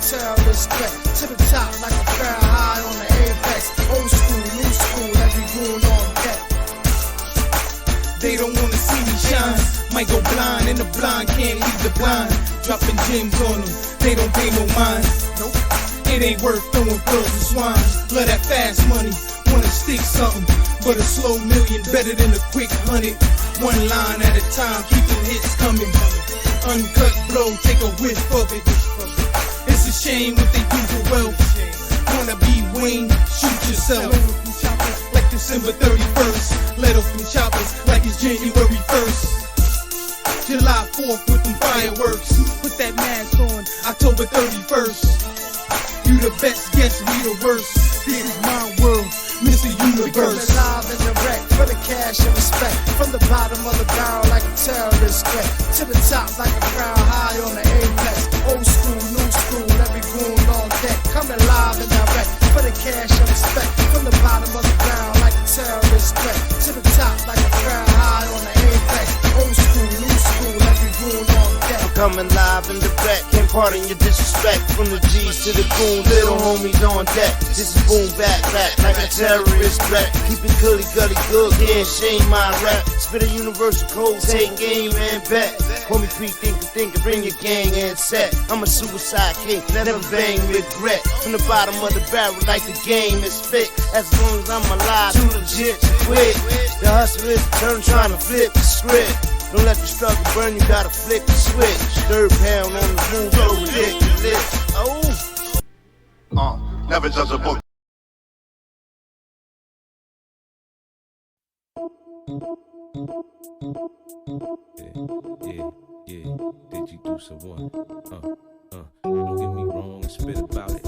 tell respect. To the top like a fair high on the apex. Old school, new school, every goon on deck. They don't wanna see me shine. Might go blind, and the blind can't leave the blind. Dropping gems on them, they don't pay no mind. Nope. It ain't worth throwing pearls to swine. Love that fast money, wanna stick something. But a slow million better than a quick 100. One line at a time, keep them hits coming. Uncut blow, take a whiff of it. It's a shame what they do for wealth. Wanna be Wayne, shoot yourself. Like December 31st. Let off from choppers like it's January 1st. July 4th with them fireworks. Put that mask on, October 31st. You the best, guess we the worst. This is my world, Mr. Universe. We live and direct for the cash and respect. From the bottom of the barrel like a terrorist threat. To the top like a crown high on the apex. Old school, new school, every goon on deck. Coming live and direct for the cash and respect. From the bottom of the barrel like a terrorist threat. To the top like a crown high on the apex. Old school, new school, every goon on deck. Coming live and direct, can't pardon your disrespect. From the G's to the goon, little homies on deck. This is boom back like a terrorist threat. Keep it gully good, can't shame my rap. Spit a universal code, take game and bet. Call me pre-thinker, bring your gang and set. I'm a suicide king, never bang regret. From the bottom of the barrel like the game is fit. As long as I'm alive, too legit to quit. The hustle is the turn, trying to flip the script. Don't let the struggle burn, you gotta flick the switch. Third pound on the move, so ridiculous. Never judge a book. Yeah. Did you do some what? Don't get me wrong and spit about it.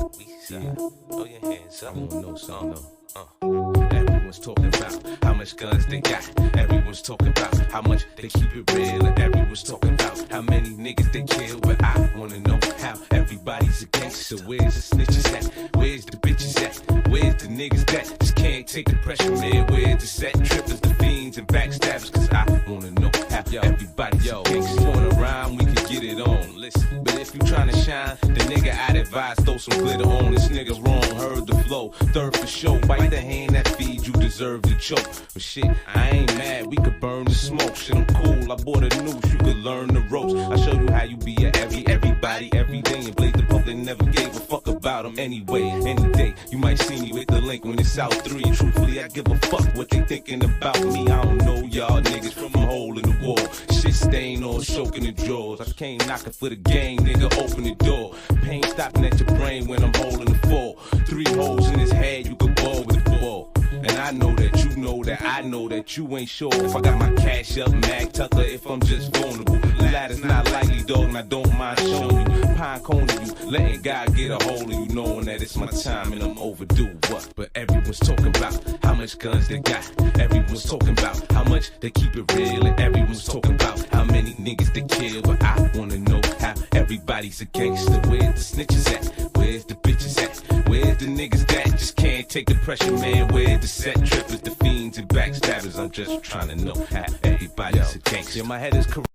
Yeah. Throw your hands up. I wanna know something though. Everyone's talking about how much guns they got. Everyone's talking about how much they keep it real. And everyone's talking about how many niggas they kill. But I wanna know how everybody's a gangster. Where's the snitches at? Where's the bitches at? Where's the niggas that just can't take the pressure, man? Where's the set trippers, the fiends, and backstabbers? Cause I wanna know how everybody's a gangster. Wanna rhyme, we can get it on. Listen, but if you tryna shine, the nigga I'd advise throw some glitter on. This nigga's wrong, heard the flow. Third for show, bite the hand that feeds you, deserve to choke. But shit, I ain't mad, we could burn the smoke. Shit, I'm cool, I bought a noose, you could learn the ropes. I show you how you be a everybody, every day. And blaze the pump, they never gave a fuck about them anyway. Any day, you might see me with the link when it's out 3. Truthfully, I give a fuck what they thinking about me. I don't know y'all niggas from a hole in the wall. Shit stain all choking the drawers. I came knocking for the game, nigga, open the door. Pain stopping at your brain when I'm holding the fall. 3 holes in his head, you could ball with the ball. And I know that you know that I know that you ain't sure if I got my cash up, Mag Tucker, if I'm just vulnerable. The ladder's not likely, dog, and I don't mind showing you. Pine cone you, letting God get a hold of you, knowing that it's my time and I'm overdue. What? But everyone's talking about how much guns they got. Everyone's talking about how much they keep it real. And everyone's talking about how many niggas they kill. But I wanna know how everybody's a gangster. Where's the snitches at? Where's the bitches at? Where's the niggas that just can't take the pressure, man? Where's the set trippers, the fiends, and backstabbers? I'm just trying to know how everybody's a gangster. My head is correct.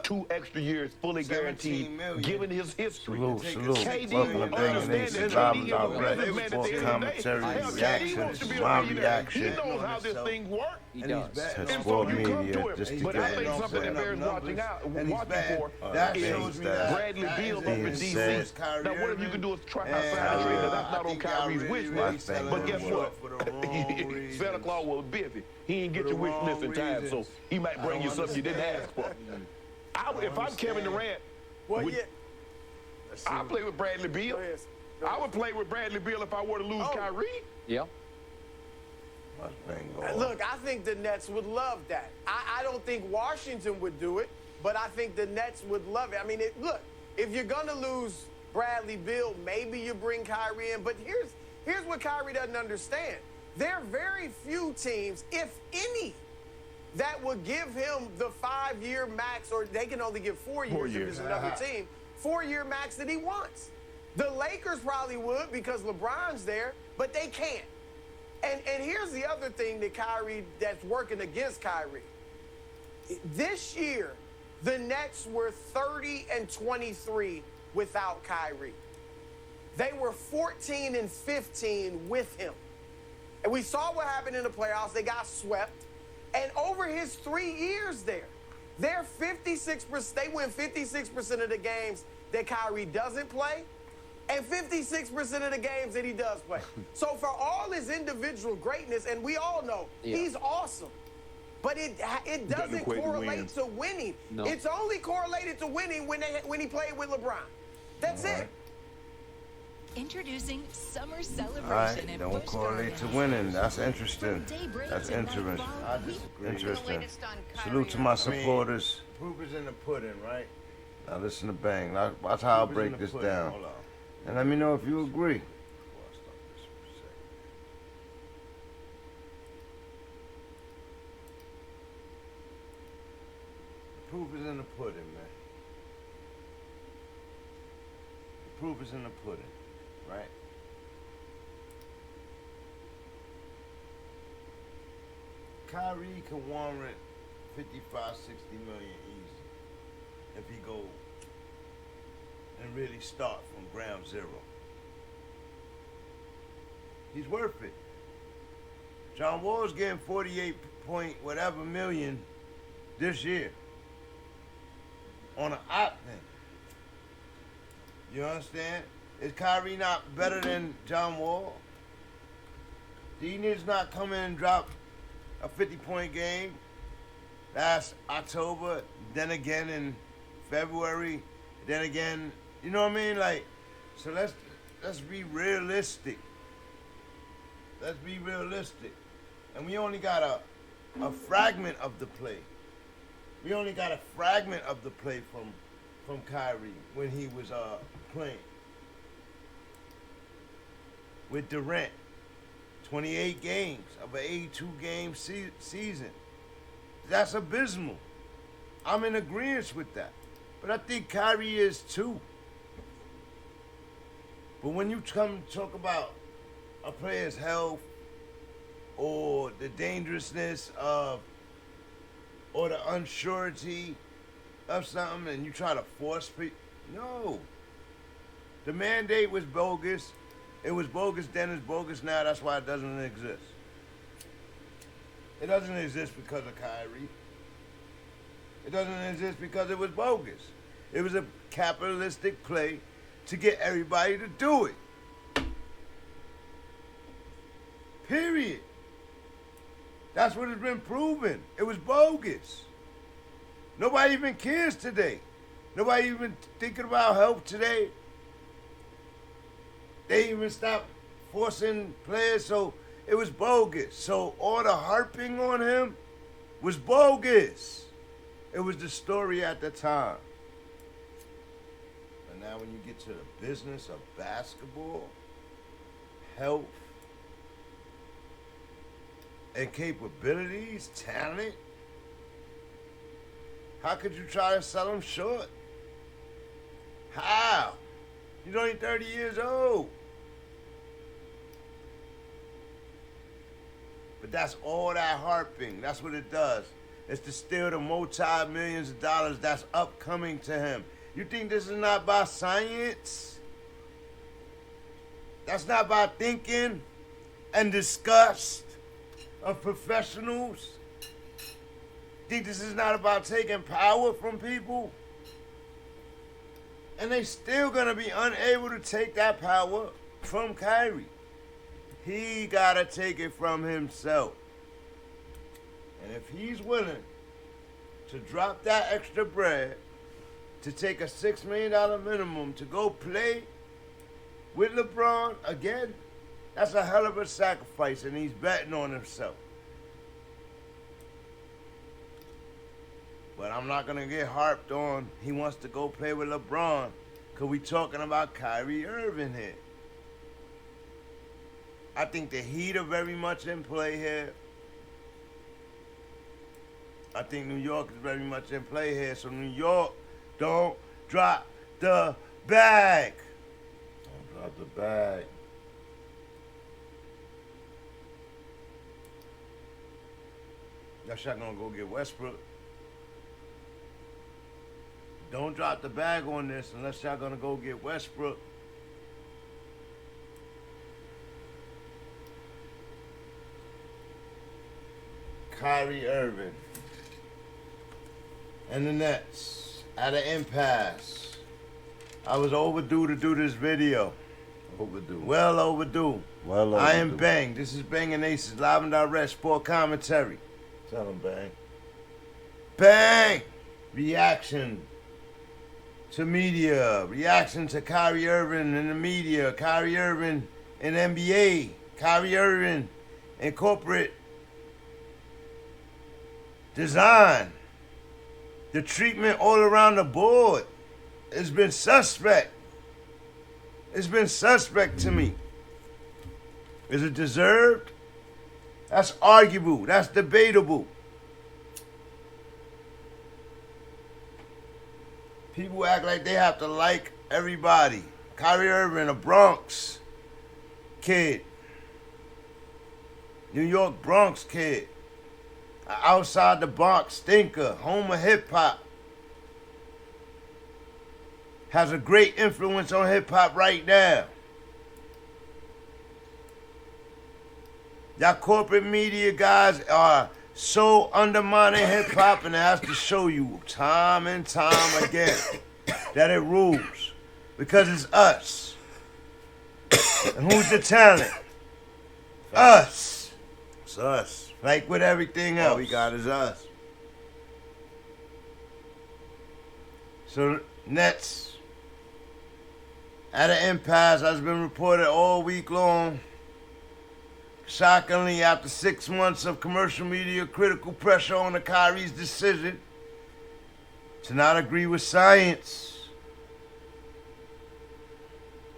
2 extra years fully guaranteed, given his history. Salute. KD Welcome to BANGnACES LIVEnDIRECT SPORTS COMMENTARY reactions. My reaction. He knows how this thing works. He does. And so Sport you come media, to him. just to But get I it think off something that bears watching for is Bradley Beal up in D.C. Now, what if you can do is try outside trade? Now, that's not on Kyrie's wish list. But guess what? Santa Claus was busy. He didn't get your wish list in time, so he might bring you something you didn't ask for. If I'm Kevin Durant, I'll play with Bradley Beal. I would play with Bradley Beal if I were to lose Kyrie. Yeah. Look, I think the Nets would love that. I don't think Washington would do it, but I think the Nets would love it. I mean, look, if you're going to lose Bradley Beal, maybe you bring Kyrie in. But here's what Kyrie doesn't understand. There are very few teams, if any, that would give him the 5-year max, or they can only give 4 years if it's another team, 4-year max that he wants. The Lakers probably would because LeBron's there, but they can't. And here's the other thing that's working against Kyrie. This year, the Nets were 30-23 without Kyrie. They were 14 and 15 with him. And we saw what happened in the playoffs. They got swept. And over his 3 years there, they're 56%. They win 56% of the games that Kyrie doesn't play, and 56% of the games that he does play. So for all his individual greatness, and we all know he's awesome, but it doesn't correlate to winning. No. It's only correlated to winning when he played with LeBron. That's it. Introducing Summer Celebration. All right, don't correlate to winning. That's interesting. That's interesting. I disagree. Interesting. Salute to my supporters. Proof is in the pudding, right? Now listen to Bang. Watch how I break this down. Hold on. And let me know if you agree. Proof is in the pudding, man. The proof is in the pudding, right? Kyrie can warrant 55, 60 million easy if he go and really start from ground zero. He's worth it. John Wall's getting 48 point whatever million this year on an opt-in. You understand? Is Kyrie not better than John Wall? He needs not come in and drop a 50-point game last October, then again in February, then again, you know what I mean? Like, so let's be realistic. Let's be realistic. And we only got a fragment of the play. We only got a fragment of the play from Kyrie when he was playing. With Durant, 28 games of an 82-game season. That's abysmal. I'm in agreement with that. But I think Kyrie is too. But when you come talk about a player's health or the dangerousness of or the unsurety of something and you try to force people, no. The mandate was bogus. It was bogus then, it's bogus now. That's why it doesn't exist. It doesn't exist because of Kyrie. It doesn't exist because it was bogus. It was a capitalistic play to get everybody to do it. Period. That's what has been proven. It was bogus. Nobody even cares today. Nobody even thinking about health today. They even stopped forcing players, so it was bogus. So all the harping on him was bogus. It was the story at the time. But now when you get to the business of basketball, health, and capabilities, talent, how could you try to sell him short? How? He's only 30 years old. But that's all that harping. That's what it does. It's to steal the multi-millions of dollars that's upcoming to him. You think this is not by science? That's not by thinking and disgust of professionals? Think this is not about taking power from people? And they still gonna be unable to take that power from Kyrie. He gotta take it from himself. And if he's willing to drop that extra bread to take a $6 million minimum to go play with LeBron again, that's a hell of a sacrifice, and he's betting on himself. But I'm not going to get harped on he wants to go play with LeBron because we talking about Kyrie Irving here. I think the Heat are very much in play here. I think New York is very much in play here. So New York, don't drop the bag. Don't drop the bag. Y'all not gonna go get Westbrook. Don't drop the bag on this unless y'all gonna go get Westbrook. Kyrie Irving and the Nets at an impasse. I was overdue to do this video. Overdue. Well overdue. Well overdue. I am Bang. This is BANGnACES Live and Direct Sport Commentary. Tell him, Bang. Bang! Reaction to media. Reaction to Kyrie Irving in the media. Kyrie Irving in NBA. Kyrie Irving in corporate design. The treatment all around the board has been suspect. It's been suspect to me. Is it deserved? That's arguable. That's debatable. People act like they have to like everybody. Kyrie Irving, a Bronx kid. New York Bronx kid. An outside the box thinker. Home of hip hop. Has a great influence on hip hop right now. Y'all corporate media guys are so undermining hip hop, and it has to show you time and time again that it rules. Because it's us. And who's the talent? Us. It's us. Like with everything else. All we got is us. So, Nets at an impasse has been reported all week long. Shockingly, after 6 months of commercial media critical pressure on the Kyrie's decision to not agree with science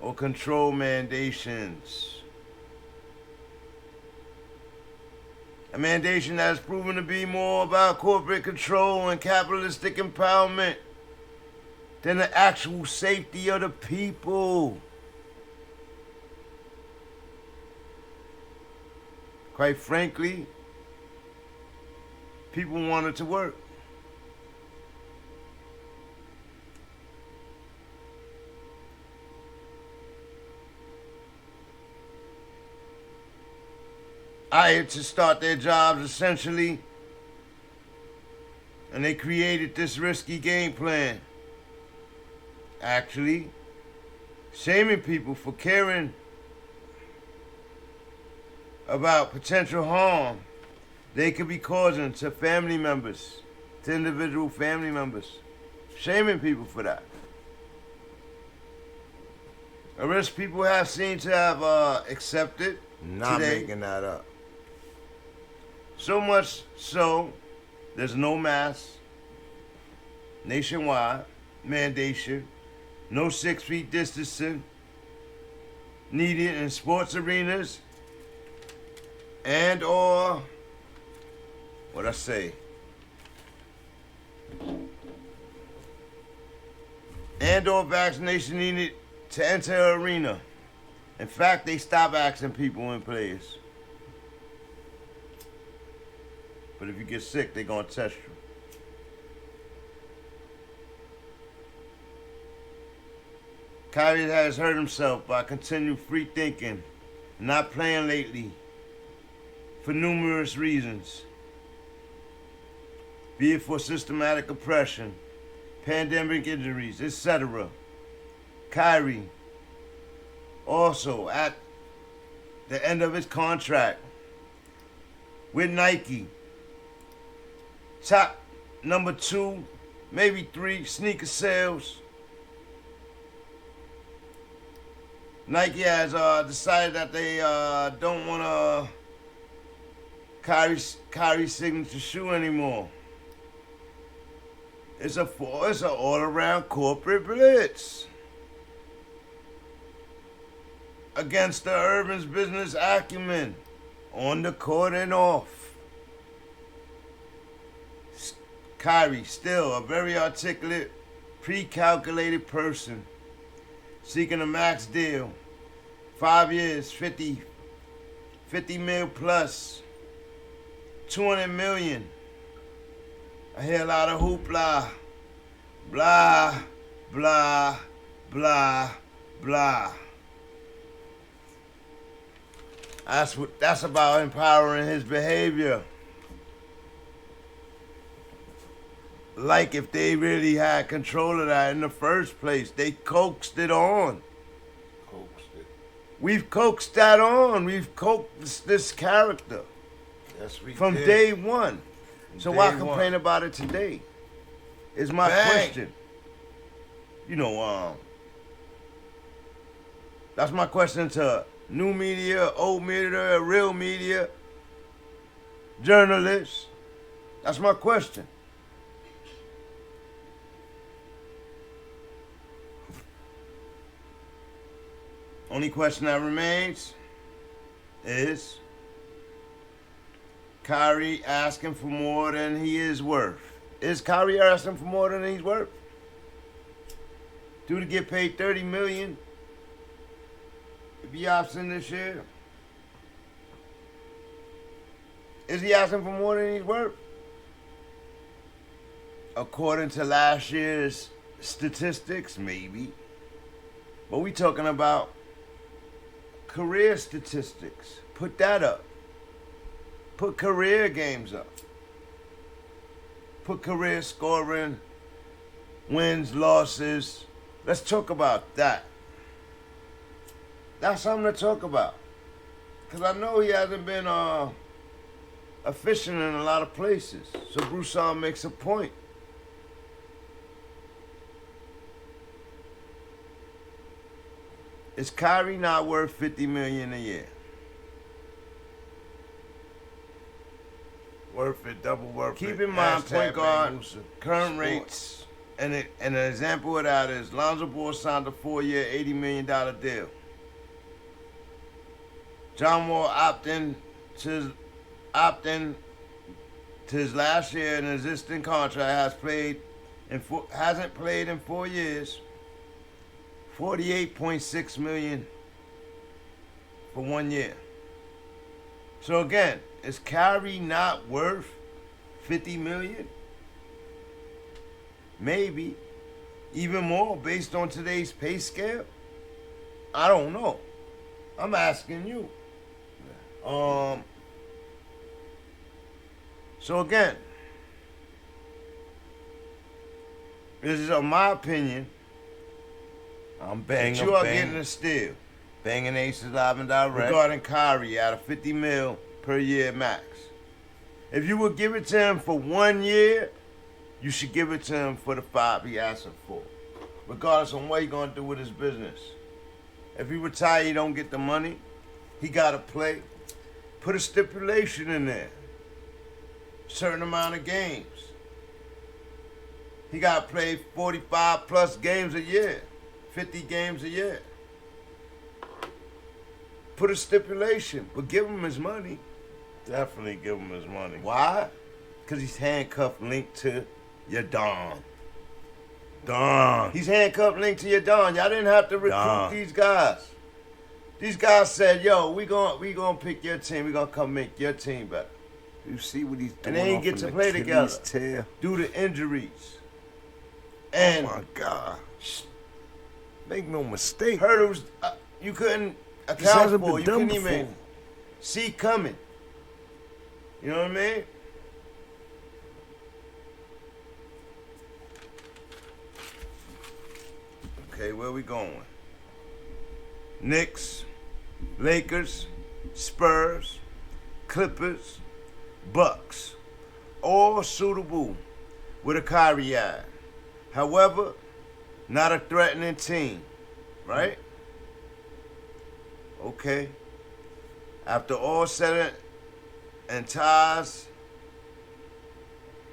or control mandations. A mandation that has proven to be more about corporate control and capitalistic empowerment than the actual safety of the people. Quite frankly, people want it to work. Hired to start their jobs essentially, and they created this risky game plan. Actually, shaming people for caring about potential harm they could be causing to family members, to individual family members. Shaming people for that. A risk people have seemed to have accepted Not today. making that up. So much so, there's no mask, nationwide mandation, no 6 feet distancing needed in sports arenas and or, what I say, and or vaccination needed to enter an arena. In fact, they stop asking people in players. But if you get sick, they're going to test you. Kyrie has hurt himself by continued free thinking and not playing lately for numerous reasons. Be it for systematic oppression, pandemic injuries, etc. Kyrie, also at the end of his contract with Nike, top number 2, maybe 3 sneaker sales. Nike has decided that they don't want Kyrie's signature shoe anymore. It's an all-around corporate blitz against the Irving's business acumen on the court and off. Kyrie, still a very articulate, pre-calculated person, seeking a max deal, 5 years, 50 mil plus, 200 million. I hear a lot of hoopla, blah, blah, blah, blah. That's about empowering his behavior. like if they really had control of that in the first place. They coaxed it on. We've coaxed that on. We've coaxed this character. Yes, we from did. day one. So Day why one. complain about it today? Is my Bang. question. You know, that's my question to new media, old media, real media, journalists. That's my question. Only question that remains is Kyrie asking for more than he is worth. Is Kyrie asking for more than he's worth? Dude to get paid $30 million if he opts in this year. Is he asking for more than he's worth? According to last year's statistics, maybe. But we talking about career statistics. Put that up. Put career games up. Put career scoring, wins, losses. Let's talk about that. That's something to talk about. Because I know he hasn't been efficient in a lot of places. So Broussard makes a point. Is Kyrie not worth $50 million a year? Worth it, double worth it. Keep in mind, point guard, BANGnACES current Sports. rates, and an example of that is Lonzo Ball signed a 4-year, $80 million deal. John Wall opting to his last year in an existing contract, hasn't played in 4 years. $48.6 million for 1 year. So again, is Kyrie not worth $50 million? Maybe. Even more based on today's pay scale? I don't know. I'm asking you. So again, this is my opinion. I'm That banging. you are getting a steal BANGnACES Live and Direct. regarding Kyrie at a $50 million per year max. If you would give it to him for 1 year, you should give it to him for the 5 he asking for, regardless on what he's gonna do with his business. If he retire, he don't get the money. He gotta play. Put a stipulation in there. Certain amount of games. He gotta play 45 plus games a year. 50 games a year. Put a stipulation, but give him his money. Definitely give him his money. Why? Because he's handcuffed linked to your Don. Don. He's handcuffed linked to your Don. Y'all didn't have to recruit Don. these guys. These guys said, yo, we gonna pick your team. We gonna come make your team better. You see what he's doing? And they ain't get off to an play Achilles together tear? due to injuries. And Oh my God. Make no mistake. hurdles you couldn't This account hasn't for. been You done couldn't even before. see coming. You know what I mean? Okay, where we going? Knicks, Lakers, Spurs, Clippers, Bucks. All suitable with a Kyrie ad. However, not a threatening team, right? Okay. After all said and ties,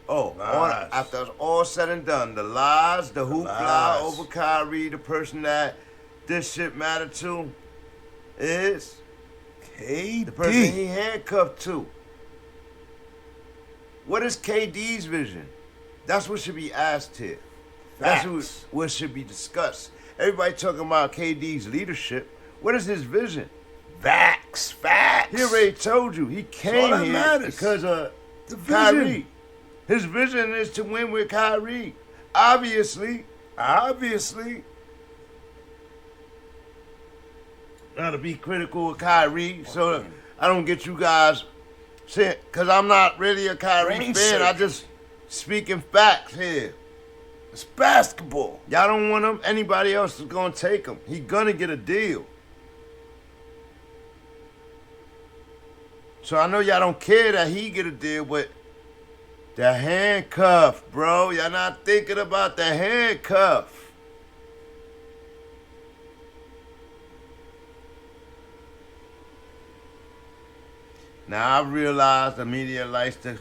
Lies. after all said and done, the lies, the hoopla lies. over Kyrie, the person that this shit mattered to is the person he handcuffed to. What is KD's vision? That's what should be asked here. That's what should be discussed. Everybody talking about KD's leadership. What is his vision? Facts. He already told you. He came that here matters. because of The vision. Kyrie. His vision is to win with Kyrie. Obviously. Not to be critical of Kyrie, so I don't get you guys saying, because I'm not really a Kyrie Brain fan. I surgery. just speaking facts here. It's basketball. Y'all don't want him. Anybody else is gonna take him. He gonna get a deal. So I know y'all don't care that he get a deal, but the handcuff, bro. Y'all not thinking about the handcuff. Now I realize the media likes to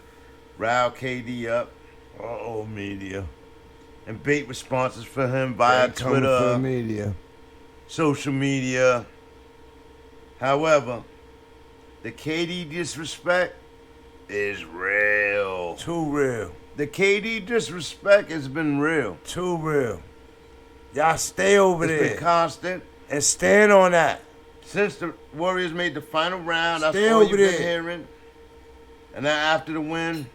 rile KD up. Uh-oh, media. And bait responses for him via Twitter, for media, social media. However, the KD disrespect is real. Too real. The KD disrespect has been real. Too real. Y'all stay over there. It's been constant. And stand on that. Since the Warriors made the final round, that's Stay all over you've there. been hearing. And then after the win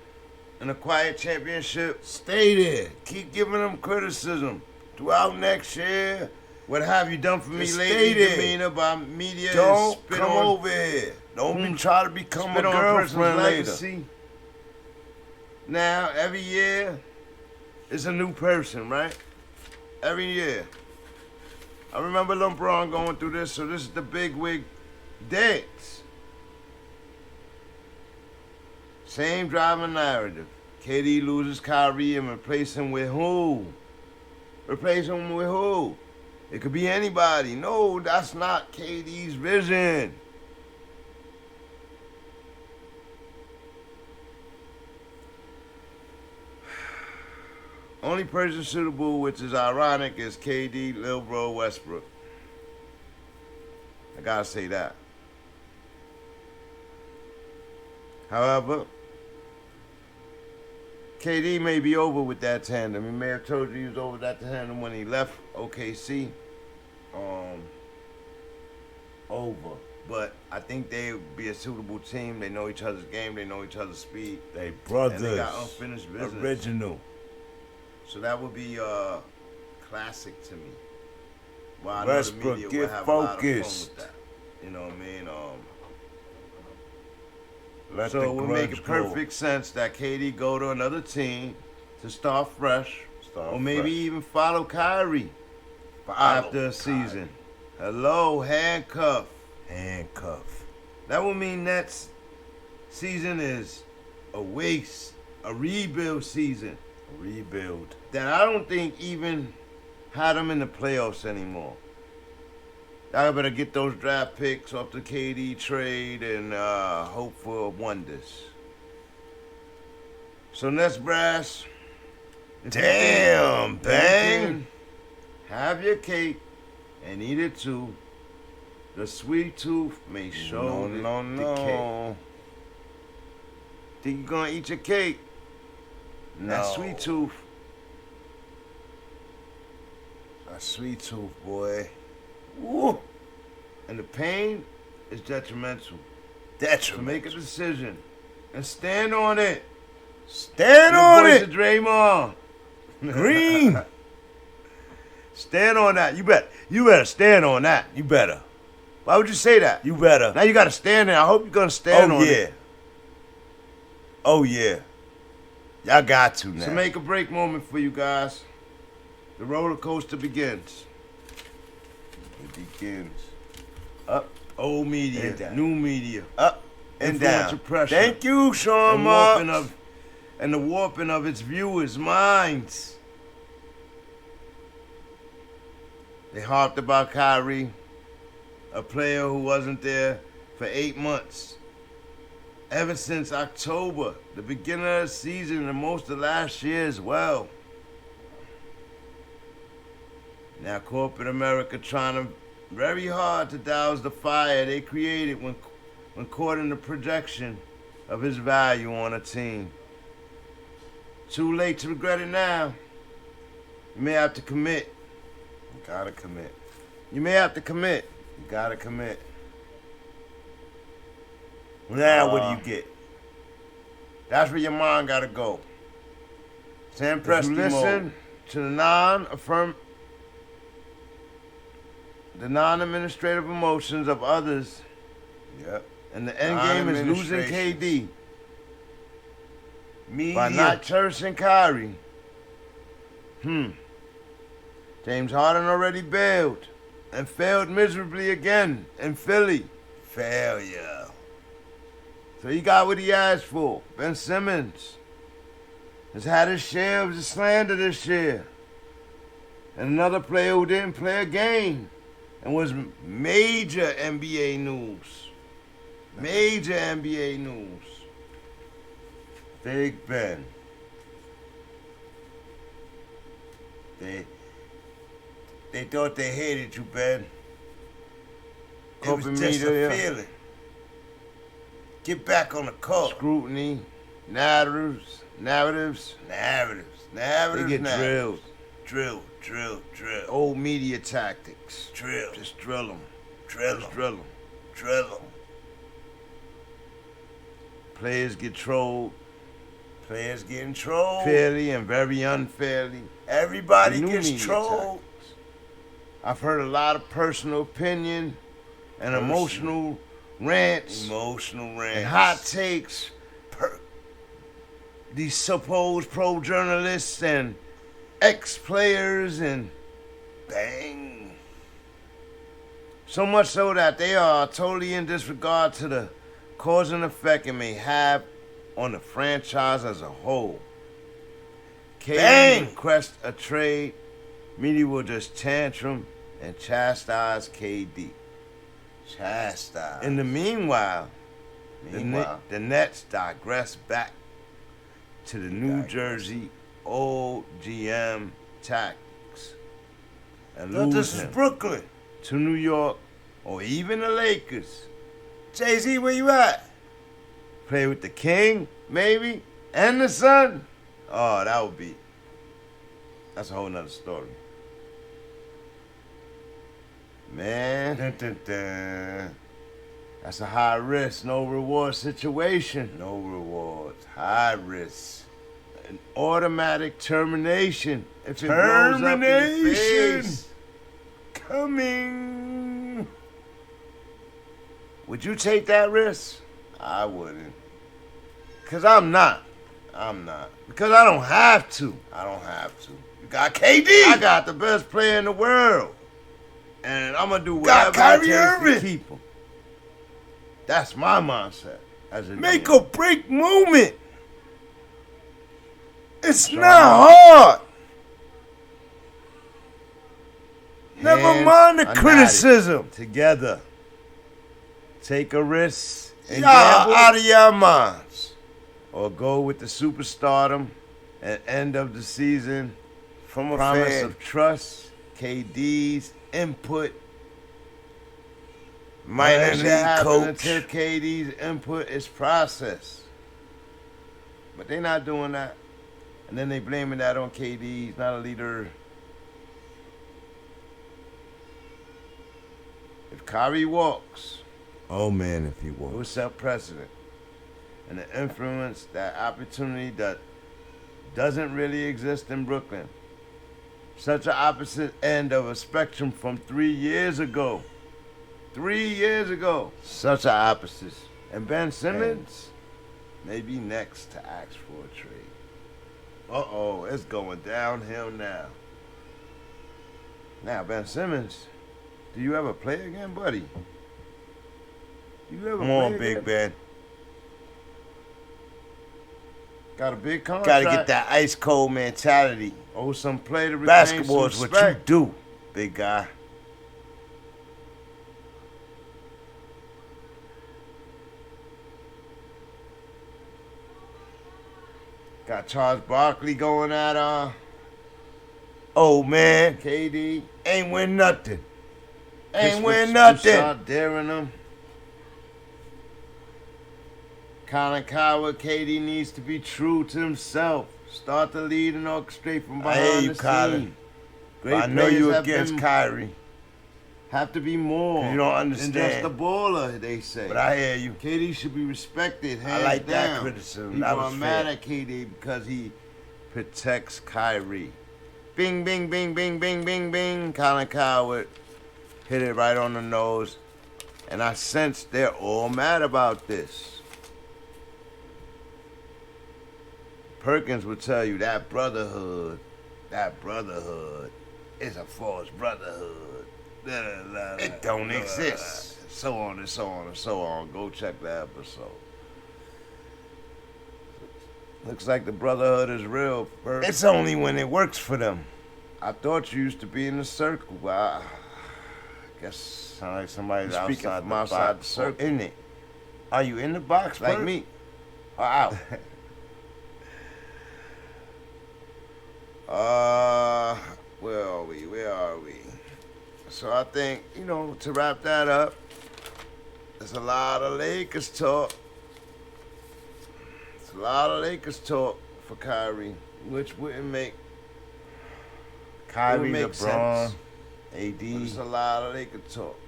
and the quiet championship, Stay there. keep giving them criticism throughout next year. What have you done for me Just lately, stay there. demeanor by media? Don't spit come on, over here. Don't be trying to become a spit on a person's girlfriend later. legacy. Now, every year, it's a new person, right? Every year. I remember LeBron going through this, so this is the big wig dance. Same driving narrative. KD loses Kyrie and replace him with who? Replace him with who? It could be anybody. No, that's not KD's vision. Only person suitable, which is ironic, is KD, Lil Bro, Westbrook. I gotta say that. However, KD may be over with that tandem. He may have told you he was over that tandem when he left OKC. Over. But I think they would be a suitable team. They know each other's game. They know each other's speed. They brothers. And they got unfinished business. Original. So that would be classic to me. Well, I Westbrook, know the media get would have a lot of fun focused. with that. You know what I mean? Let So the it would make grudge it go. perfect sense that KD go to another team to start fresh, Start or maybe fresh. even follow Kyrie Follow after a Kyrie. season. Hello, handcuff. Handcuff. That would mean Nets season is a waste, a rebuild season Rebuild. that I don't think even had them in the playoffs anymore. Y'all better get those draft picks off the KD trade and hope for wonders. So Nets brass, Damn, bang. have your cake and eat it too. The sweet tooth may show the cake. Think you gonna eat your cake? That No. sweet tooth. A sweet tooth, boy. Woo. And the pain is detrimental. So Detrimental. make a decision and stand on it. Stand Your on voice it. of Draymond. Green. Stand on that. You better stand on that. You better. Why would you say that? You better. Now you gotta stand there. I hope you're gonna stand on yeah. it. Oh, yeah. Y'all got to now. It's a make or break moment for you guys. The roller coaster begins. It begins. Up, old media, And down. new media, Up and influential down. pressure. Thank you, Sean and Marks. the warping of its viewers' minds. They harped about Kyrie, a player who wasn't there for 8 months. Ever since October, the beginning of the season, and most of last year as well. Now corporate America trying to very hard to douse the fire they created when caught in the projection of his value on a team. Too late to regret it now. You may have to commit. You gotta commit. You may have to commit. You gotta commit. Now what do you get? That's where your mind gotta go. Sam If Presti you listen mode. to the non-administrative emotions of others, Yep. and the end game is losing Non-administration. KD. by not cherishing Kyrie. James Harden already bailed and failed miserably again in Philly. Failure. So he got what he asked for. Ben Simmons has had his share of the slander this year. And another player who didn't play a game and was major NBA news. Major NBA news. Big Ben. They thought they hated you, Ben. It was just a feeling. Get back on the court. Scrutiny, narratives. They get drilled. Old media tactics. Just drill them. Players get trolled. Players getting trolled. Fairly and very unfairly. Everybody gets trolled. I've heard a lot of personal opinion and emotional rants. And hot takes. These supposed pro journalists and ex-players and bang. So much so that they are totally in disregard to the cause and effect it may have on the franchise as a whole. KD requests a trade. Media will just tantrum and chastise KD. In the meanwhile, the Nets digress back to the New Jersey old GM tactics and lose him Brooklyn to New York or even the Lakers. Jay-Z, where you at? Play with the King, maybe, and the Sun. Oh, that's a whole nother story. Man, that's a high risk, no reward situation. No rewards, high risk. An automatic termination if it blows up in your face. Coming. Would you take that risk? I wouldn't. Because I'm not. Because I don't have to. You got KD. I got the best player in the world. And I'm going to do whatever Kyrie Irving to keep him. That's my mindset. Make a break moment. It's not hard. Never mind the criticism. Together. Take a risk and gamble out of your minds. Or go with the superstardom at end of the season. From a promise of trust, KD's input. Minor league coach. Until KD's input is processed. But they're not doing that. And then they blaming that on KD. He's not a leader. If Kyrie walks, oh man, if he walks, it will set precedent. And the influence, that opportunity that doesn't really exist in Brooklyn. Such an opposite end of a spectrum from 3 years ago. 3 years ago. Such an opposite. And Ben Simmons may be next to ask for a trade. Uh-oh, it's going downhill now. Now, Ben Simmons, do you ever play again, buddy? Come on, Big Ben. Got a big contract. Gotta get that ice cold mentality. Oh, some play to retain basketball is what you do, big guy. Got Charles Barkley going at oh man, KD ain't win nothing. Start daring them. Colin Coward, KD needs to be true to himself. Start to lead and orchestrate from behind the scene. I know you against Kyrie. Have to be more. You don't understand. Than just a baller, they say. But I hear you. KD should be respected. I like that criticism. People are mad at KD because he protects Kyrie. Bing, bing, bing, bing, bing, bing, bing. Colin Coward hit it right on the nose. And I sense they're all mad about this. Perkins would tell you that brotherhood is a false brotherhood. It don't exist. So on and so on and so on. Go check that episode. Looks like the brotherhood is real. It's only when it works for them. I thought you used to be in the circle, but I guess sound like somebody's outside the circle. In it. Are you in the box like me? Or out? Where are we? So I think, to wrap that up, there's a lot of Lakers talk. It's a lot of Lakers talk for Kyrie, which wouldn't make LeBron, sense. AD. There's a lot of Lakers talk.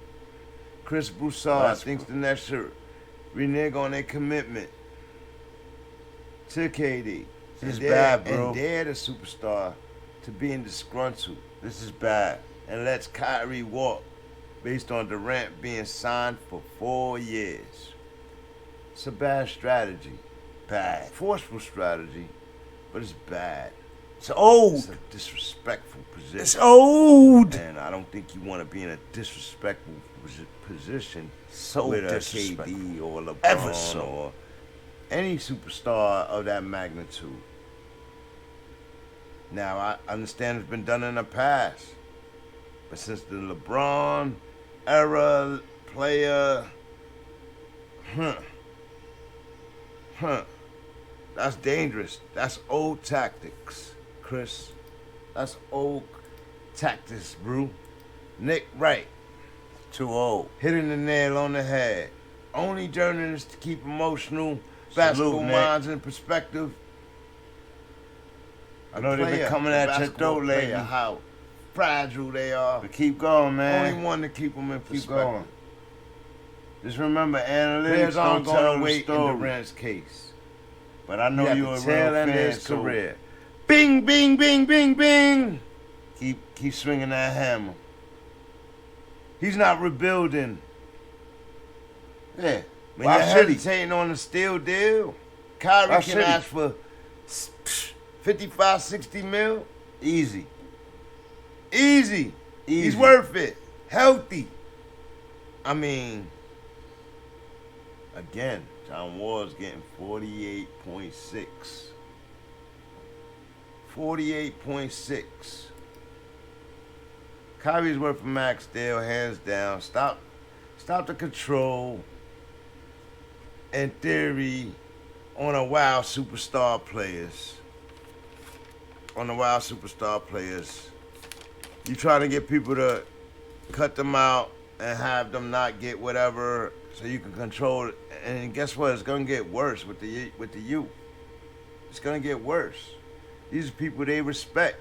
Chris Broussard thinks the Nets should renege on their commitment to KD. This is bad, bro. And they're the superstar to being disgruntled. This is bad. And lets Kyrie walk based on Durant being signed for 4 years. It's a bad strategy. Bad. Forceful strategy, but it's bad. It's old. It's a disrespectful position. It's old. And I don't think you want to be in a disrespectful position with a KD or LeBron or any superstar of that magnitude. Now, I understand it's been done in the past, but since the LeBron era player, that's dangerous. That's old tactics, Chris. That's old tactics, bro. Nick Wright, too old. Hitting the nail on the head. Only journalists to keep emotional basketball minds in perspective. I know they've been coming at your throat lately. How fragile they are. But keep going, man. Only one to keep them in perspective. Keep going. Just remember, analytics aren't going to wait in Durant's case. But I know you're a real fan of his career. Bing, bing, bing, bing, bing. Keep swinging that hammer. He's not rebuilding. Yeah. When you're hesitating on a steal deal, Kyrie can ask for 55, 60 mil. Easy. He's worth it. Healthy. I mean, again, John Wall's getting 48.6. 48.6. Kyrie's worth a max deal, hands down. Stop the control. In theory, on the wild superstar players. You trying to get people to cut them out and have them not get whatever so you can control it. And guess what? It's going to get worse with the youth. It's going to get worse. These are people they respect.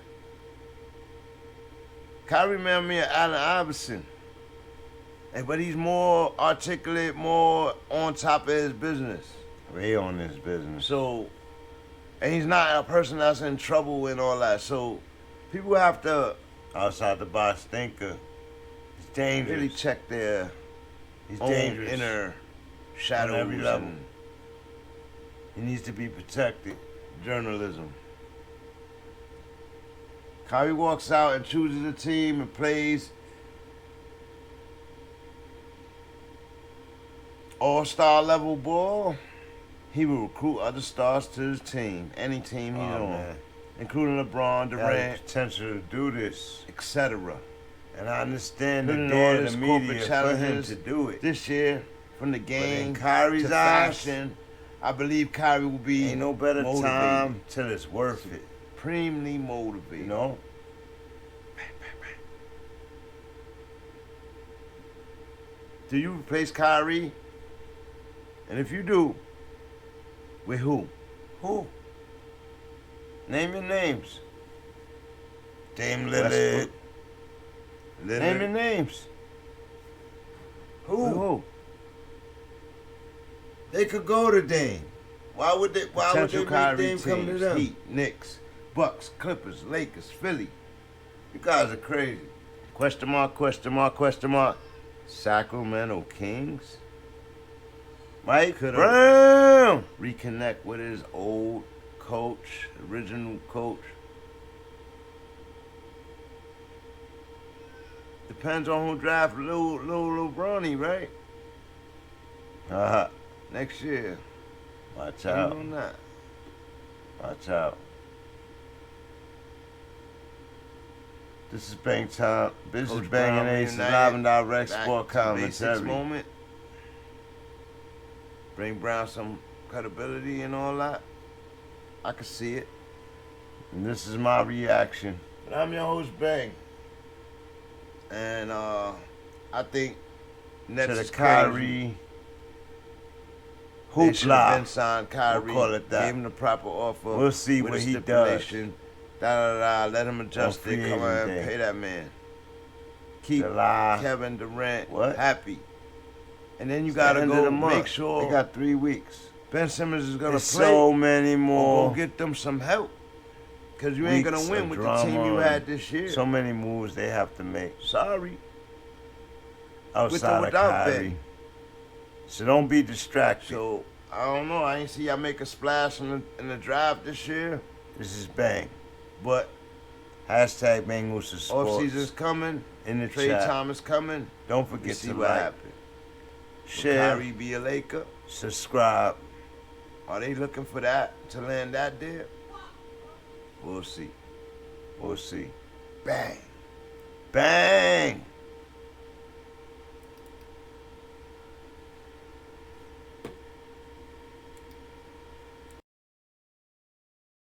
Kyrie remember me of Allen Iverson. But he's more articulate, more on top of his business. Way on his business. So, and he's not a person that's in trouble and all that. So, people have to, outside the box thinker, he's dangerous. Really check their inner shadows. On every level. He needs to be protected. Journalism. Kyrie walks out and chooses a team and plays all-star level ball. He will recruit other stars to his team, any team he's on, including LeBron, Durant, potential to do this, etc. And I understand that there's corporate challenges to do it this year, from the game Kyrie's to fashion. I believe Kyrie will be ain't no better motivated. Time till it's worth it. Supremely motivated. You know? Do you replace Kyrie? And if you do, with who? Who? Name your names. Dame Lillard. Name your names. Who? They could go to Dame. Why would they make Dame come to them? Heat, Knicks, Bucks, Clippers, Lakers, Philly. You guys are crazy. Question mark, question mark, question mark. Sacramento Kings. Mike Brown reconnect with his old coach, original coach. Depends on who drafts Lil Bronny, right? Next year. Watch out. On that. Watch out. This is Bang time. This is BANGnACES Live and Direct Sport Commentary. Moment. Bring Brown some credibility and all that. I can see it. And this is my reaction. But I'm your host, Bang. And I think Nets to the is Kyrie They should have been hoopla. signed Kyrie. We'll call it that. Gave him the proper offer. We'll see with what a he does. stipulation. Let him adjust On it. free Come on, agent pay that man. Keep July. Kevin Durant What? happy. And then you It's gotta the end of go the month. make sure They got 3 weeks. Ben Simmons is gonna There's play. so many Or more. go get them some help. Because you ain't gonna weeks win of with the team you drama. had this year. So many moves they have to make Sorry. outside of without Kyrie. Ben. So don't be distracted. So I don't know. I ain't see y'all make a splash in the draft this year. This is Bang. But Hashtag BANGnACES off Sports. season's coming. In the Trade chat. time is coming. Don't We forget see to what like, happens. Will share, Kyrie be a Laker? subscribe. Are they looking for that to land that deal? We'll see. We'll see. Bang. Bang!